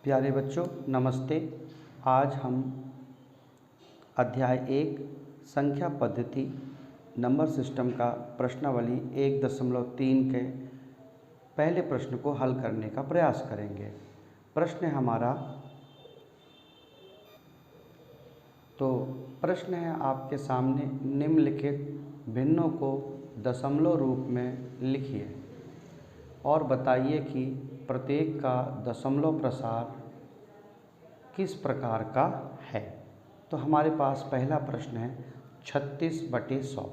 प्यारे बच्चों नमस्ते। आज हम अध्याय 1 संख्या पद्धति नंबर सिस्टम का प्रश्नावली 1.3 के पहले प्रश्न को हल करने का प्रयास करेंगे। प्रश्न हमारा प्रश्न है आपके सामने, निम्नलिखित भिन्नों को दशमलव रूप में लिखिए और बताइए कि प्रत्येक का दशमलव प्रसार किस प्रकार का है। तो हमारे पास पहला प्रश्न है 36/100।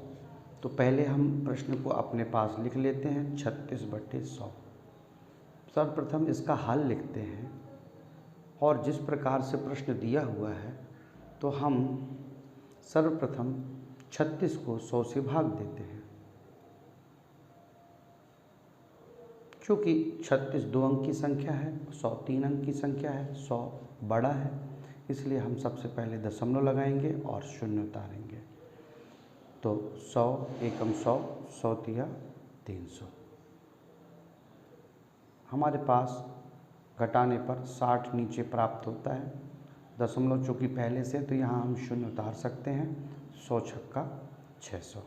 तो पहले हम प्रश्न को अपने पास लिख लेते हैं 36/100। सर्वप्रथम इसका हल लिखते हैं और जिस प्रकार से प्रश्न दिया हुआ है तो हम सर्वप्रथम 36 को 100 से भाग देते हैं। क्योंकि 36 2 अंक की संख्या है, 100 3 अंक की संख्या है, 100 बड़ा है, इसलिए हम सबसे पहले दशमलव लगाएंगे और शून्य उतारेंगे। तो 100 एकम 100, 100 तिया 300। हमारे पास घटाने पर 60 नीचे प्राप्त होता है। दशमलव चूँकि पहले से तो यहाँ हम शून्य उतार सकते हैं। 100 छक्का 600।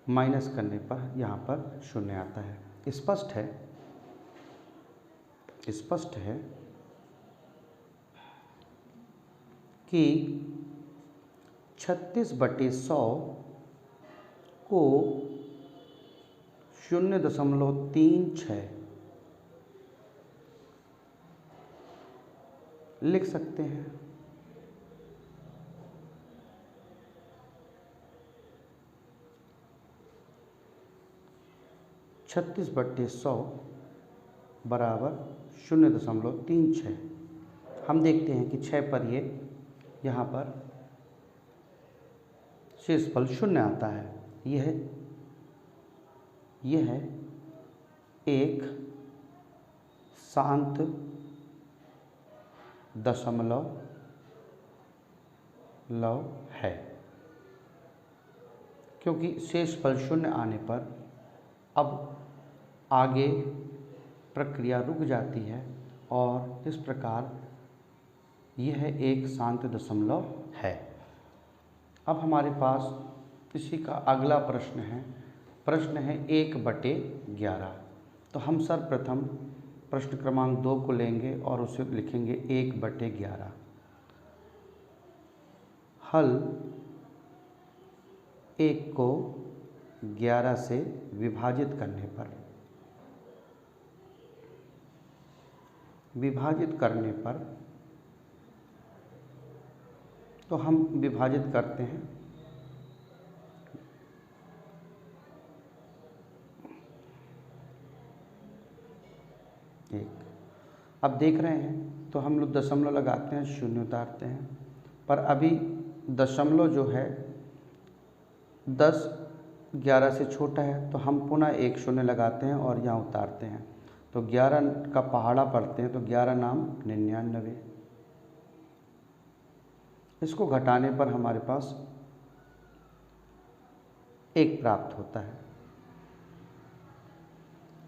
माइनस करने पर यहाँ पर शून्य आता है। स्पष्ट है कि 36/100 को 0.36 लिख सकते हैं। छत्तीस बट्टे 100 बराबर 0.36। हम देखते हैं कि 6 पर यहाँ पर शेषफल शून्य आता है। यह एक शांत दशमलव है, क्योंकि शेषफल शून्य आने पर अब आगे प्रक्रिया रुक जाती है और इस प्रकार यह एक शांत दशमलव है। अब हमारे पास इसी का अगला प्रश्न है 1/11। तो हम सर्वप्रथम प्रश्न क्रमांक 2 को लेंगे और उसे लिखेंगे 1/11। हल 1 को 11 से विभाजित करने पर तो हम विभाजित करते हैं। अब देख रहे हैं तो हम लोग दशमलव लगाते हैं, शून्य उतारते हैं, पर अभी दशमलव जो है 10 11 से छोटा है, तो हम पुनः एक शून्य लगाते हैं और यहाँ उतारते हैं। तो 11 का पहाड़ा पढ़ते हैं तो 11 नाम 99। इसको घटाने पर हमारे पास 1 प्राप्त होता है।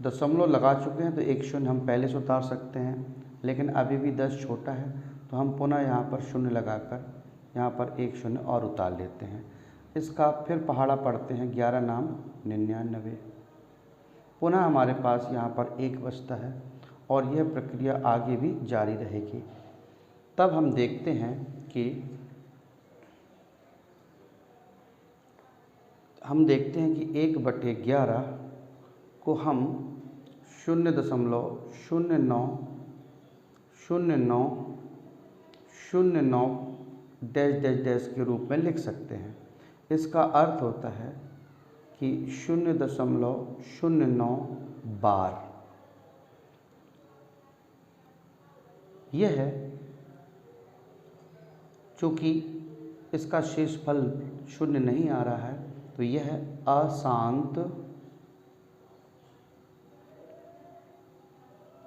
दशमलव लगा चुके हैं तो एक शून्य हम पहले से उतार सकते हैं, लेकिन अभी भी 10 छोटा है तो हम पुनः यहाँ पर शून्य लगाकर यहाँ पर एक शून्य और उतार लेते हैं। इसका फिर पहाड़ा पढ़ते हैं, 11 नाम 99। पुनः हमारे पास यहाँ पर 1 बचता है और यह प्रक्रिया आगे भी जारी रहेगी। तब हम देखते हैं कि 1/11 को हम 0.090909 डैश डैश डैश के रूप में लिख सकते हैं। इसका अर्थ होता है कि 0.09 बार। यह है चूँकि इसका शेषफल शून्य नहीं आ रहा है तो यह अशांत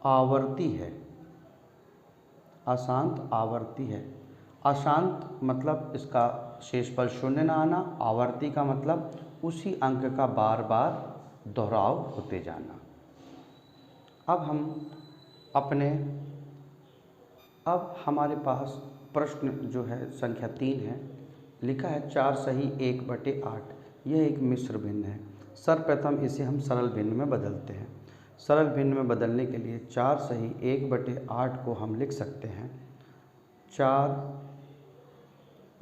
आवर्ती है। अशांत आवर्ती है। अशांत मतलब इसका शेषफल शून्य ना आना, आवर्ती का मतलब उसी अंक का बार बार दोहराव होते जाना। अब हम अपने अब हमारे पास प्रश्न जो है संख्या 3 है, लिखा है 4 सही 1/8। यह एक मिश्र भिन्न है। सर्वप्रथम इसे हम सरल भिन्न में बदलते हैं। सरल भिन्न में बदलने के लिए 4 सही 1/8 को हम लिख सकते हैं 4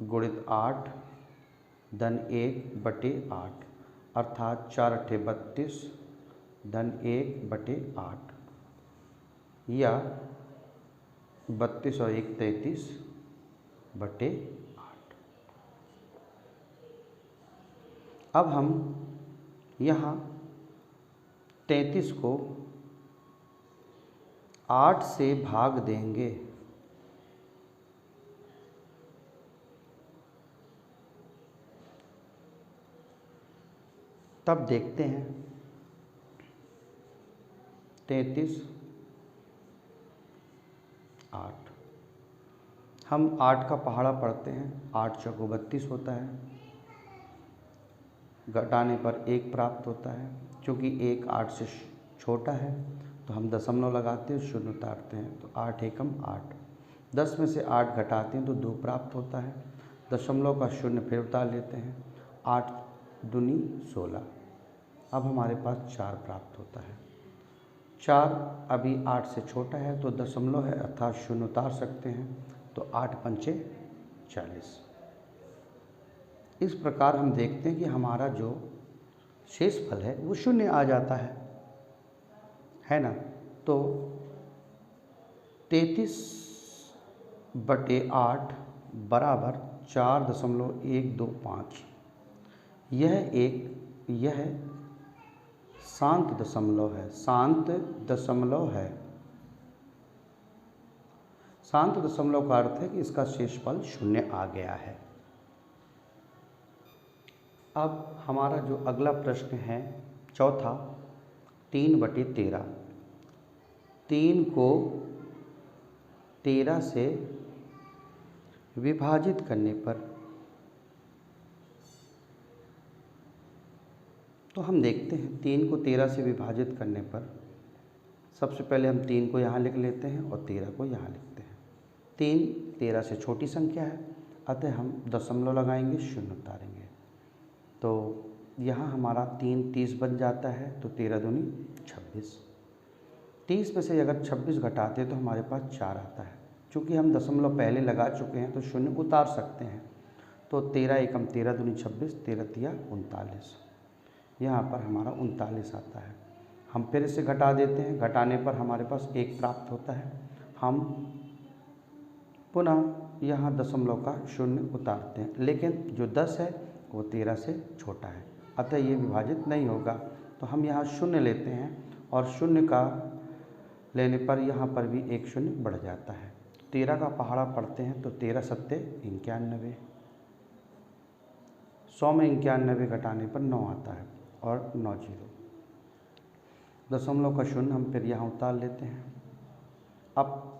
गुणित 8 धन 1/8, अर्थात 4 अट्ठे 32 धन 1/8, या 32 और 1 33/8। अब हम यहाँ 33 को 8 से भाग देंगे। तब देखते हैं 33 8, हम 8 का पहाड़ा पढ़ते हैं। 8 चौको 32 होता है, घटाने पर 1 प्राप्त होता है। क्योंकि 1 8 से छोटा है तो हम दशमलव लगाते हैं, शून्य उतारते हैं, तो 8 एकम 8। 10 में से 8 घटाते हैं तो 2 प्राप्त होता है। दशमलव का शून्य फिर उतार लेते हैं, 8 दूनी 16। अब हमारे पास 4 प्राप्त होता है। 4 अभी 8 से छोटा है तो दशमलव है, अर्थात शून्य उतार सकते हैं, तो 8 पंचे 40। इस प्रकार हम देखते हैं कि हमारा जो शेषफल है वो शून्य आ जाता है ना। तो 33/8 बराबर 4.125। यह शांत दशमलव है। शांत दशमलव का अर्थ है कि इसका शेषफल शून्य आ गया है। अब हमारा जो अगला प्रश्न है चौथा, 3/13। 3 को 13 से विभाजित करने पर, तो हम देखते हैं 3 को 13 से विभाजित करने पर सबसे पहले हम 3 को यहाँ लिख लेते हैं और 13 को यहाँ लिखते हैं। 3 13 से छोटी संख्या है, अतः हम दशमलव लगाएंगे, शून्य उतारेंगे, तो यहाँ हमारा 3 30 बन जाता है, तो 13 दूनी 26। 30 में से अगर 26 घटाते हैं तो हमारे पास 4 आता है। चूँकि हम दशमलव पहले लगा चुके हैं तो शून्य उतार सकते हैं, तो 13 एकम 13 दूनी 26, 13 तिया 39। यहाँ पर हमारा 39 आता है। हम फिर इसे घटा देते हैं, घटाने पर हमारे पास 1 प्राप्त होता है। हम पुनः यहाँ दशमलव का शून्य उतारते हैं, लेकिन जो 10 है वो 13 से छोटा है, अतः ये विभाजित नहीं होगा। तो हम यहाँ शून्य लेते हैं और शून्य का लेने पर यहाँ पर भी 1 शून्य बढ़ जाता है। 13 का पहाड़ा पढ़ते हैं तो 13 सत्ते 91, 100 में 91 घटाने पर 9 आता है और 9 जीरो। दशमलव का शून्य हम फिर यहाँ उतार लेते हैं। अब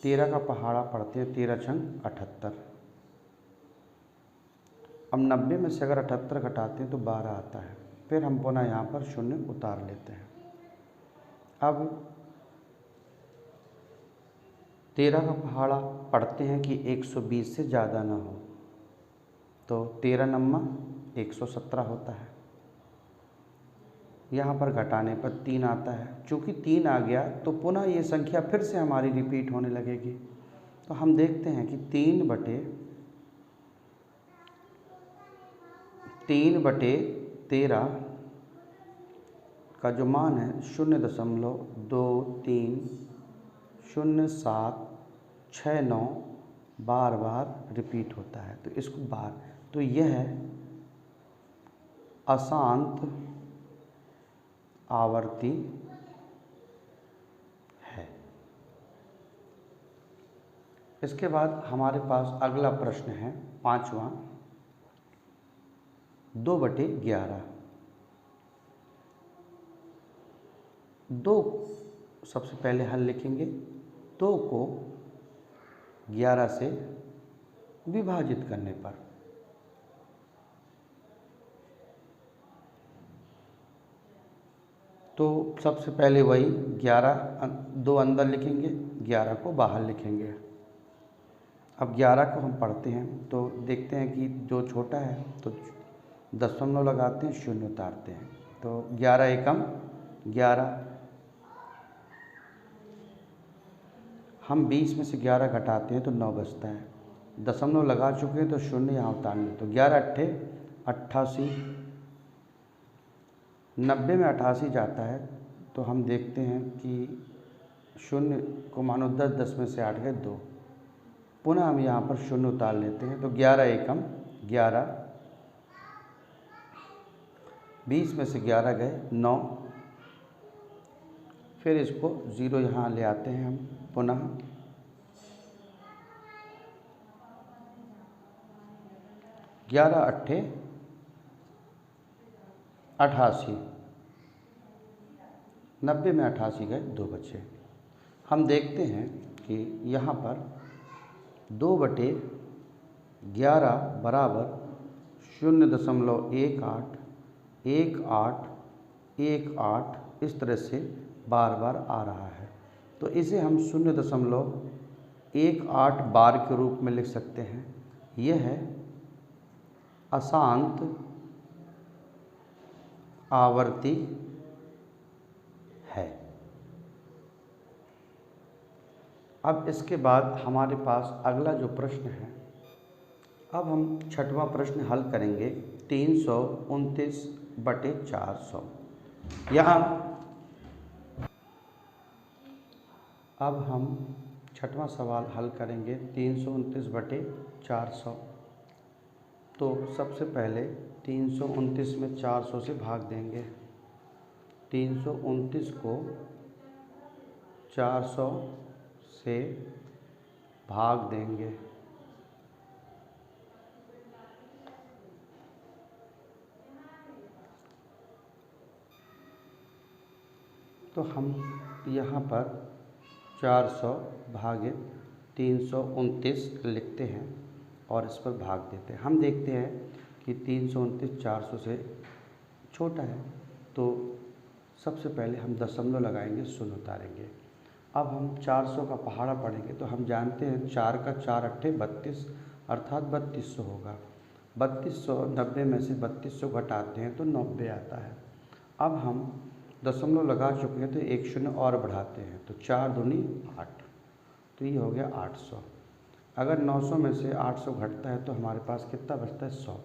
13 का पहाड़ा पढ़ते हैं, 13 छंग 78। अब 90 में से अगर 78 घटाते हैं तो 12 आता है। फिर हम पुनः यहाँ पर शून्य उतार लेते हैं। अब 13 का पहाड़ा पढ़ते हैं कि 120 से ज़्यादा ना हो, तो 13 नम्मा 117 होता है। यहाँ पर घटाने पर 3 आता है। चूँकि 3 आ गया तो पुनः ये संख्या फिर से हमारी रिपीट होने लगेगी। तो हम देखते हैं कि 3/13 का जो मान है 0.230769 बार बार रिपीट होता है। तो इसको बार, तो यह अशांत आवर्ती है। इसके बाद हमारे पास अगला प्रश्न है 5वां, 2/11। 2 सबसे पहले हल लिखेंगे। 2 को 11 से विभाजित करने पर, तो सबसे पहले वही 11 दो अंदर लिखेंगे, 11 को बाहर लिखेंगे। अब 11 को हम पढ़ते हैं तो देखते हैं कि जो छोटा है तो दशमलव लगाते हैं, शून्य उतारते हैं। तो 11 एकम 11, हम 20 में से 11 घटाते हैं तो 9 बचता है। दशमलव लगा चुके हैं तो शून्य यहाँ उतारने, तो 11 अट्ठे 88, 90 में 88 जाता है तो हम देखते हैं कि शून्य को मानो 10, 10 में से 8 गए 2, पुनः हम यहाँ पर शून्य उतार लेते हैं। तो 11 एकम 11, 20 में से 11 गए 9, फिर इसको 0 यहाँ ले आते हैं हम पुनः, 11 अट्ठे 88, 90 में 88 गए 2 बचे। हम देखते हैं कि यहाँ पर 2/11 बराबर 0.1818 इस तरह से बार बार आ रहा है। तो इसे हम 0.18 बार के रूप में लिख सकते हैं। यह है अशांत आवर्ती है। अब इसके बाद हमारे पास अगला जो प्रश्न है, अब हम छठवां प्रश्न हल करेंगे 329/400। यहाँ अब हम छठवां सवाल हल करेंगे 329/400। तो सबसे पहले 329 में 400 से भाग देंगे। 329 को 400 से भाग देंगे। तो हम यहाँ पर 400 भागे 329 लिखते हैं और इस पर भाग देते हैं। हम देखते हैं कि 329 400 से छोटा है, तो सबसे पहले हम दशमलव लगाएंगे, शून्य उतारेंगे। अब हम 400 का पहाड़ा पढ़ेंगे तो हम जानते हैं 4 का 4 अट्ठे 32 अर्थात 3200 होगा। 3200, 90 में से 3200 घटाते हैं तो 90 आता है। अब हम दशमलव लगा चुके हैं तो एक शून्य और बढ़ाते हैं तो 4 दूनी 8, तो ये हो गया 800। अगर 900 में से 800 घटता है तो हमारे पास कितना बचता है 100।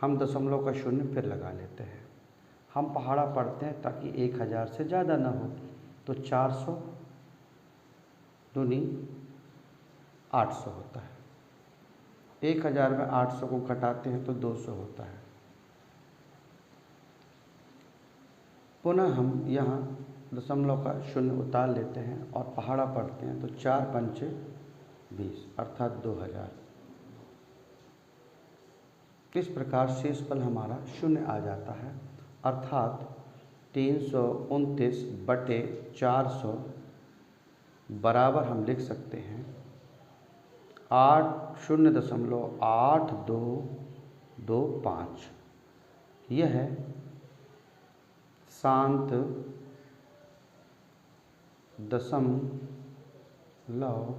हम दशमलव का शून्य फिर लगा लेते हैं। हम पहाड़ा पढ़ते हैं ताकि 1000 से ज़्यादा ना हो, तो 400 दूनी 800 होता है। 1000 में 800 को घटाते हैं तो 200 होता है। पुनः हम यहाँ दशमलव का शून्य उतार लेते हैं और पहाड़ा पढ़ते हैं तो 4 पंचे 20 अर्थात 2000। इस प्रकार शेषफल हमारा शून्य आ जाता है, अर्थात 329/400 बराबर हम लिख सकते हैं 0.8225। यह है शांत दशमलव